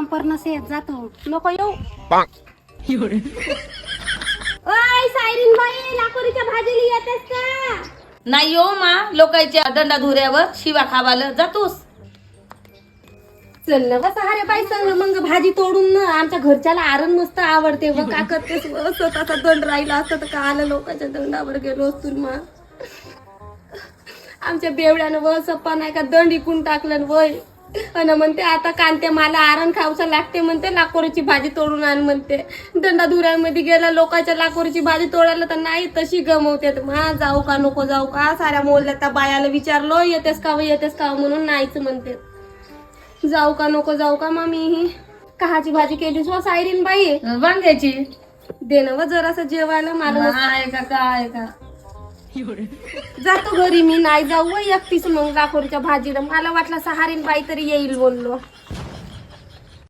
काम परणं येत जातो नको येऊ. ओय सायरीन बाई लाकोरीच्या भाजीला येतेस का? नाही हो मा, लोकांच्या दंडा धुऱ्यावर शिवा खावाला जातोस. चल ना बस अरे बाई संग मग भाजी तोडून ना आमच्या घरच्याला आरण मस्त आवडते व का करतेस स्वतःचा दंड राहिला असतं तर का आलं लोकांच्या दंडावर गेलो असतो मग. आमच्या बेवड्यानं व सप्पा नाही का दंड इकून टाकलं वय आणि म्हणते आता कांते मला आरण खाऊचं लागते म्हणते लाकोरीची भाजी तोडून आण म्हणते. दंडा धुऱ्यामध्ये गेला लोकांच्या लाकोरीची भाजी तोडायला तर नाही तशी गमवते. मा जाऊ का नको जाऊ का साऱ्या मोहल्ल्यात त्या बायाला विचारलो येतेस का येतेस का म्हणून नाहीच म्हणते. जाऊ का नको जाऊ का मग मी कहाची भाजी केलीस व सायरीन बाई? वांग्याची. दे ना व जरासं जेवायला मला. आहे का काय का? जातो घरी मी नाही जाऊ व एकटीच मग लाकोरीच्या भाजीला. मला वाटलं सहारीन बाई तरी येईल बोललो.